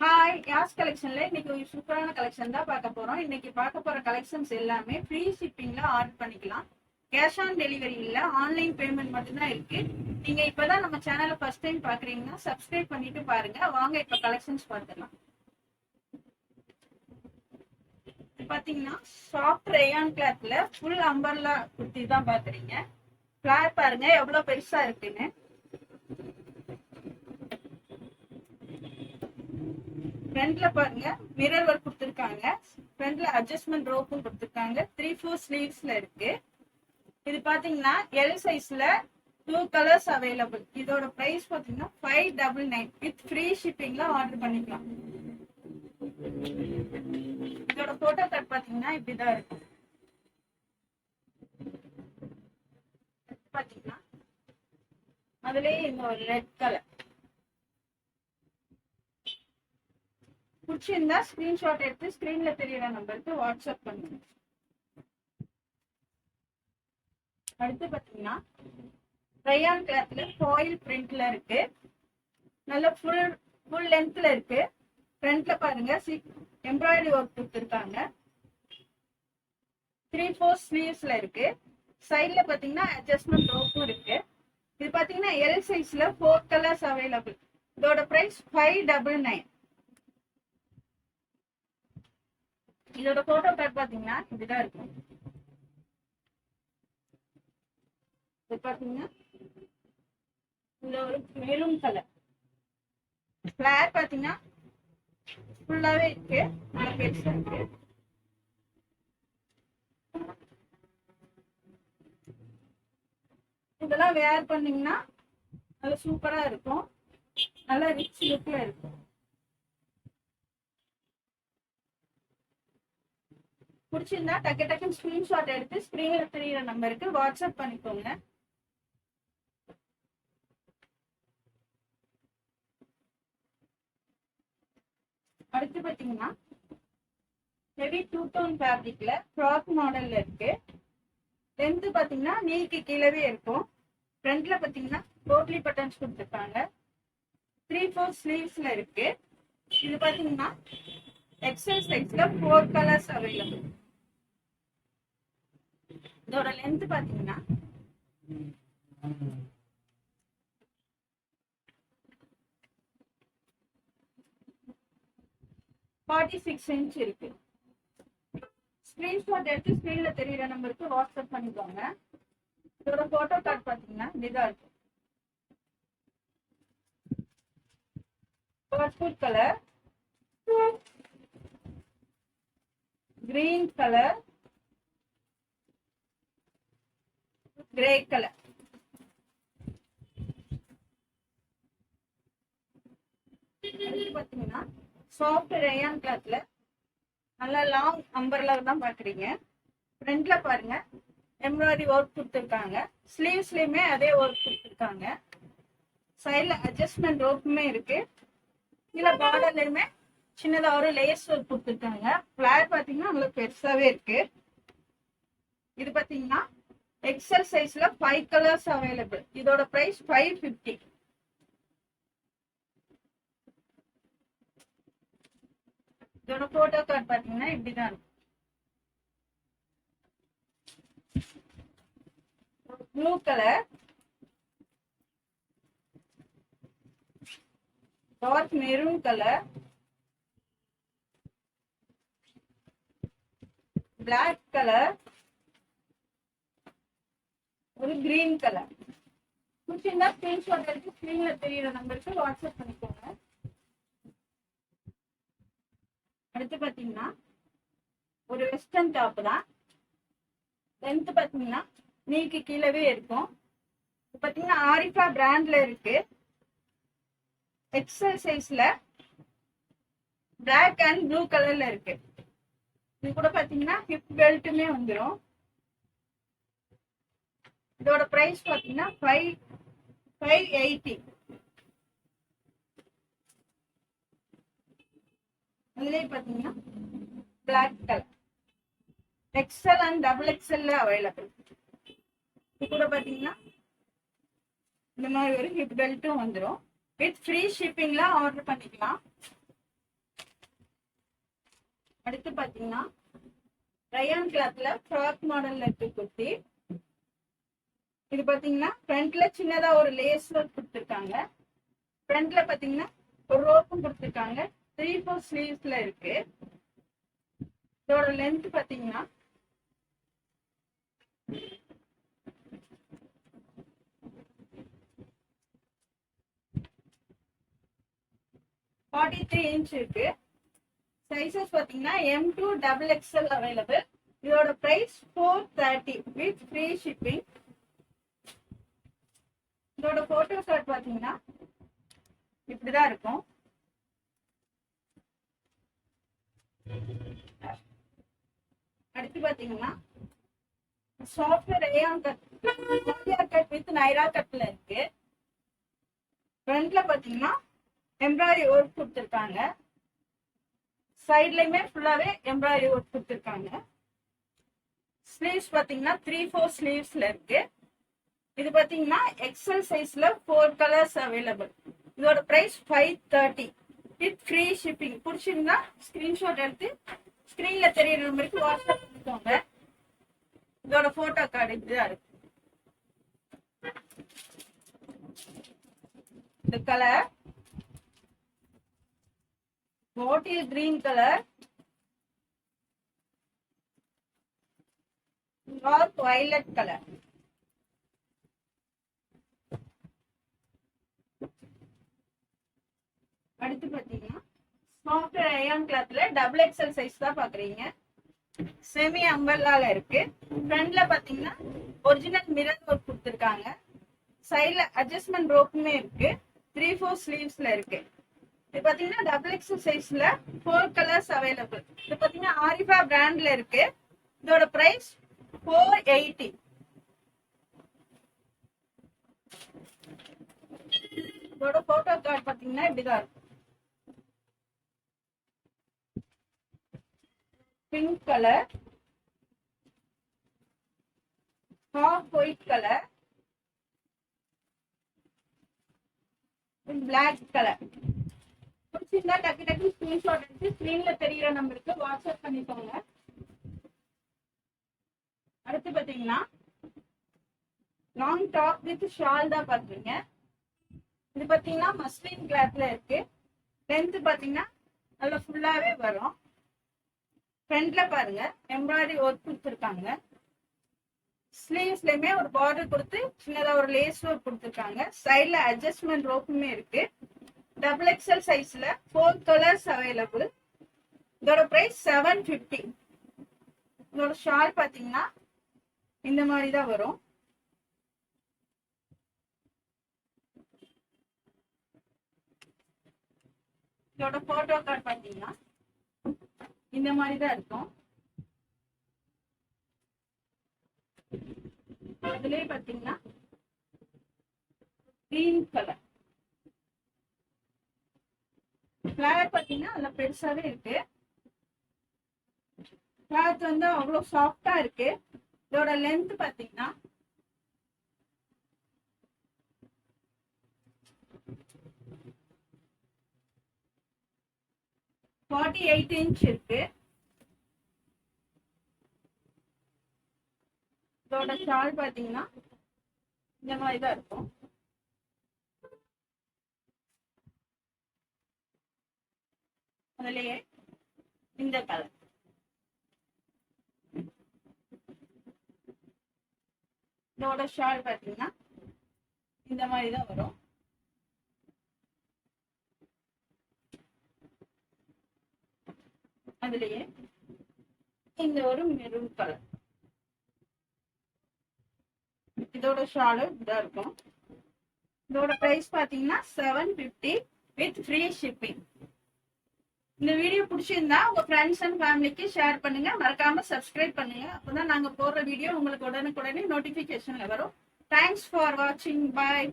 Hi யாஸ் கலெக்ஷன்ல இன்னைக்கு ஒரு சூப்பரான கலெக்ஷன் தான் பார்க்க போறோம். இன்னைக்கு பார்க்க போற கலெக்ஷன்ஸ் எல்லாமே ஃப்ரீ ஷிப்பிங்ல ஆர்டர் பண்ணிக்கலாம். கேஷ் ஆன் டெலிவரி இல்ல, ஆன்லைன் பேமெண்ட் மட்டும் தான் இருக்கு. நீங்க இப்பதான் நம்ம சேனலை ஃபர்ஸ்ட் டைம் பாக்குறீங்கன்னா சப்ஸ்கிரைப் பண்ணிட்டு பாருங்க. வாங்க இப்ப கலெக்ஷன்ஸ் பார்த்துடலாம். பாத்தீங்கன்னா சாஃப்ட் ரேயான் கிளாத்ல ஃபுல் அம்பர்லா குர்த்தி தான் பாக்குறீங்க. ஃபிளார் பாருங்க எவ்வளவு பெருசா இருக்குன்னு. ஃப்ரண்ட்ல பாருங்க மிரர் ஒர்க் கொடுத்துருக்காங்க. ஃப்ரண்ட்ல அட்ஜஸ்ட்மெண்ட் ரோப்பும் கொடுத்துருக்காங்க. 3/4 ஸ்லீவ்ஸ்ல இருக்கு. இது பாத்தீங்கன்னா எல் சைஸ்ல 2 கலர்ஸ் அவைலபிள். இதோட பிரைஸ் பாத்தீங்கன்னா 599 வித் ஃப்ரீ ஷிப்பிங்ல ஆர்டர் பண்ணிக்கலாம். இதோட போட்டோ கட் பாத்தீங்கன்னா இப்படிதான் இருக்கும். பாத்தீங்கன்னா அதுலயே இந்த ஒரு ரெட் கலர் பிடிச்சிருந்தா ஸ்கிரீன்ஷாட் எடுத்து ஸ்கிரீன்ல தெரியற நம்பருக்கு வாட்ஸ்அப் பண்ணுங்க. அடுத்து பாத்தீங்கன்னா ரயான் கிளாத்ல ஃபாயில் பிரிண்ட்ல இருக்கு. நல்ல ஃபுல் லென்த்ல இருக்கு. ஃப்ரண்ட்ல பாருங்க எம்ப்ராய்டரி ஒர்க் கொடுத்துருக்காங்க. 3/4 ஸ்லீவ்ஸ்ல இருக்கு. சைட்ல பாத்தீங்கன்னா அட்ஜஸ்ட்மெண்ட் ரோப்பும் இருக்கு. இது பாத்தீங்கன்னா எல் சைஸ்ல 4 கலர்ஸ் அவைலபிள். இதோட பிரைஸ் 599. இதோட போட்டோ கார்டு பாத்தீங்கன்னா இப்படிதான் இருக்கும். இது பாத்தீங்கன்னா இந்த ஒரு மெரூன் கலர் ஃபிளார் பாத்தீங்கன்னா ஃபுல்லாவே இருக்கு. நல்ல பெருசா இருக்கு. இதெல்லாம் வேர் பண்ணீங்கன்னா நல்ல சூப்பரா இருக்கும். நல்ல ரிச் லுக்ல இருக்கும். பிடிச்சிருந்தா டக்குன்னு ஸ்கிரீன்ஷாட் எடுத்து ஸ்கிரீன்ல தெரியுற நம்பருக்கு வாட்ஸ்அப் பண்ணிக்கோங்க. அடுத்து பாத்தீங்கன்னா ஹெவி 2 டோன் ஃபேப்ரிக்ல ஃப்ராக் மாடல்ல இருக்கு. லென்த் பாத்தீங்கன்னா நீக்கு கீழவே இருக்கும். ஃப்ரண்ட்ல பாத்தீங்கன்னா டோட்லி பட்டன்ஸ் கொடுத்துருக்காங்க. 3/4 ஸ்லீவ்ஸ்ல இருக்கு. இது பாத்தீங்கன்னா எக்ஸல் சைஸ்ல 4 கலர்ஸ் அவைலபிள். இதோட லென்த் பாத்தீங்கன்னா 46 இன்ச் இருக்கு. ஸ்கிரீன்ஷாட் எடுத்து ஸ்கிரீன்ல தெரியுற நம்பருக்கு வாட்ஸ்அப் பண்ணிக்கோங்க. இதோட போட்டோ கார்டு பாத்தீங்கன்னா இதுதான் இருக்கு. Purple colour, green colour, grey colour. பாத்தீங்கன்னா சாஃப்ட் ரேயான் கிளாத்ல நல்லா லாங் அம்பர்லா தான் பாக்குறீங்க. ஃப்ரண்ட்ல பாருங்க எம்ப்ராய்டரி ஒர்க் கொடுத்துருக்காங்க. ஸ்லீவ்ஸ்லயுமே அதே ஒர்க் கொடுத்துருக்காங்க. சைட்ல அட்ஜஸ்ட்மெண்ட் ரோப்புமே இருக்கு. கீழே பார்டர்லயுமே சின்னதா ஒரு லேஸ் ஒர்க் கொடுத்துருக்காங்க. ஃபிளார் பாத்தீங்கன்னா நல்லா பெருசாவே இருக்கு. இது பாத்தீங்கன்னா எக்ஸல் சைஸ்ல 5 கலர்ஸ் அவைலபிள். இதோட பிரைஸ் 550. இதோட போட்டோ கார்டு பாத்தீங்கன்னா இப்படிதான் இருக்கும். Blue colour, dark maroon colour, black colour, ஒரு கிரீன் கலர். பிடிச்சிருந்தா ஸ்கிரீன்ஷாட் எடுத்து ஸ்கிரீன்ல தெரியுற நம்பருக்கு வாட்ஸ்அப் பண்ணிக்கோங்க. அடுத்து பாத்தீங்கன்னா ஒரு வெஸ்டர்ன் டாப் தான். லென்த் பாத்தீங்கன்னா நீக்கு கீழவே இருக்கும். பாத்தீங்கன்னா ஆரிஃபா பிராண்ட்ல இருக்கு. எக்ஸல் சைஸ்ல பிளாக் அண்ட் ப்ளூ கலர்ல இருக்கு. இது கூட பாத்தீங்கன்னா ஹிப் பெல்ட்டுமே வந்துடும். இதோட பிரைஸ் பாத்தீங்கன்னா 580. அதுலயே பாத்தீங்கன்னா black colour XL and double எக்ஸல்ல அவைலபிள். இது கூட பாத்தீங்கன்னா இந்த மாதிரி ஒரு ஹிப் பெல்ட்டும் வந்துடும். வித் ஃப்ரீ ஷிப்பிங்ல ஆர்டர் பண்ணிக்கலாம். அடுத்து பாத்தீங்கன்னா ரயான் கிளாத்ல ஃப்ராக் மாடல்ல இருக்கு குர்த்தி. இது பாத்தீங்கன்னா ஃப்ரண்ட்ல சின்னதா ஒரு லேஸ் ஒர்க் கொடுத்துருக்காங்க. ஃப்ரண்ட்ல பாத்தீங்கன்னா ஒரு ரோப்பும் கொடுத்துருக்காங்க. 3/4 ஸ்லீவ்ஸ்ல இருக்கு. இதோட லென்த் பாத்தீங்கன்னா 43 இன்ச் இருக்கு. சைசஸ் பாத்தீங்கன்னா M2 XXL அவைலபிள். இதோட பிரைஸ் 430 வித் ஃப்ரீ ஷிப்பிங். இதோட போட்டோ ஷாட் பாத்தீங்கன்னா இப்படிதான் இருக்கும். அடுத்து பாத்தீங்கன்னா software rayon cut with Naira கட்ல இருக்கு. ஃப்ரண்ட்ல பாத்தீங்கன்னா எம்ப்ராய்டரி ஒர்க் கொடுத்துருக்காங்க. சைட்லயுமே ஃபுல்லாவே எம்ப்ராய்டரி ஒர்க் கொடுத்துருக்காங்க. ஸ்லீவ்ஸ் பாத்தீங்கன்னா 3/4 ஸ்லீவ்ஸ்ல இருக்கு. இது பாத்தீங்கன்னா எக்ஸல் சைஸ்ல 4 கலர்ஸ் அவைலபிள். இதோட பிரைஸ் 530 வித் ஃப்ரீ ஷிப்பிங். பிடிச்சிருந்தா ஸ்கிரீன்ஷாட் எடுத்து ஸ்கிரீன்ல தெரியற நம்பருக்கு வாட்ஸ்அப் பண்ணிக்கோங்க. இதோட போட்டோ கார்டு இதுதான் இருக்கு. இந்த colour bottle green colour, dark violet colour. அடுத்து பாத்தீங்கன்னா சாஃப்ட் ரயான் கிளாத்ல XXL சைஸ் தான் பாக்குறீங்க. செமி அம்பர்லால இருக்கு. ஃப்ரண்ட்ல பாத்தீங்கன்னா ஒரிஜினல் மிரர் ஒர்க் கொடுத்துருக்காங்க. சைட்ல அட்ஜஸ்ட்மெண்ட் ரோப்புமே இருக்கு. 3/4 ஸ்லீவ்ஸ்ல இருக்கு. இது பாத்தீங்கன்னா XXL சைஸ்ல 4 கலர்ஸ் அவைலபிள். இது பாத்தீங்கன்னா ஆரிஃபா பிராண்ட்ல இருக்கு. இதோட பிரைஸ் 480. இதோட போட்டோ கார்டு பாத்தீங்கன்னா இப்படிதான் இருக்கும். Pink colour, half white colour, black colour. பிடிச்சிருந்தா டக்கு டக்கு ஸ்கிரீன்ஷாட் எடுத்து ஸ்கிரீன்ல தெரியுற நம்பருக்கு வாட்ஸ்அப் பண்ணிக்கோங்க. அடுத்து பாத்தீங்கன்னா லாங் டாப் வித் ஷால் தான் பாக்குறீங்க. இது பாத்தீங்கன்னா மஸ்லின் கிளாத்ல இருக்கு. லென்த் பாத்தீங்கன்னா நல்லா ஃபுல்லாவே வரும். ஃப்ரண்ட்ல பாருங்க எம்ப்ராய்டரி ஒர்க் கொடுத்துருக்காங்க. ஸ்லீவ்ஸ்லயுமே ஒரு பார்டர் கொடுத்து சின்னதா ஒரு லேஸ் ஒர்க் கொடுத்துருக்காங்க. சைட்ல அட்ஜஸ்ட்மெண்ட் ரோப்புமே இருக்கு. XXL சைஸ்ல 4 கலர்ஸ் அவைலபிள். இதோட பிரைஸ் 750. இதோட ஷால் பாத்தீங்கன்னா இந்த மாதிரி தான் வரும். இதோட போட்டோ கார்டு பாத்தீங்கன்னா இந்த மாதிரி தான் இருக்கும். அதுலயே பாத்தீங்கன்னா கிரீன் கலர் கிளாத் பாத்தீங்கன்னா அதுல பெருசாவே இருக்கு. கிளாத் வந்து அவ்வளவு சாஃப்டா இருக்கு. இதோட லென்த் பாத்தீங்கன்னா 48 இன்ச் இருக்கு. இதோட ஷால் பாத்தீங்கன்னா இந்த மாதிரிதான் இருக்கும். அதுலயே இந்த கலர். இதோட ஷால் பாத்தீங்கன்னா இந்த மாதிரிதான் வரும். அதுலயே இந்த ஒரு மெரூன் கலர். இதோட ஷாலு இதான் இருக்கும். இதோட பிரைஸ் பாத்தீங்கன்னா 750 வித் ஃப்ரீ ஷிப்பிங். இந்த வீடியோ பிடிச்சிருந்தா உங்க ஃப்ரெண்ட்ஸ் அண்ட் ஃபேமிலிக்கு ஷேர் பண்ணுங்க. மறக்காம சப்ஸ்கிரைப் பண்ணுங்க. அப்பதான் நாங்க போடுற வீடியோ உங்களுக்கு உடனுக்குடனே நோட்டிபிகேஷன்ல வரும். தேங்க்ஸ் ஃபார் வாட்சிங். பாய்.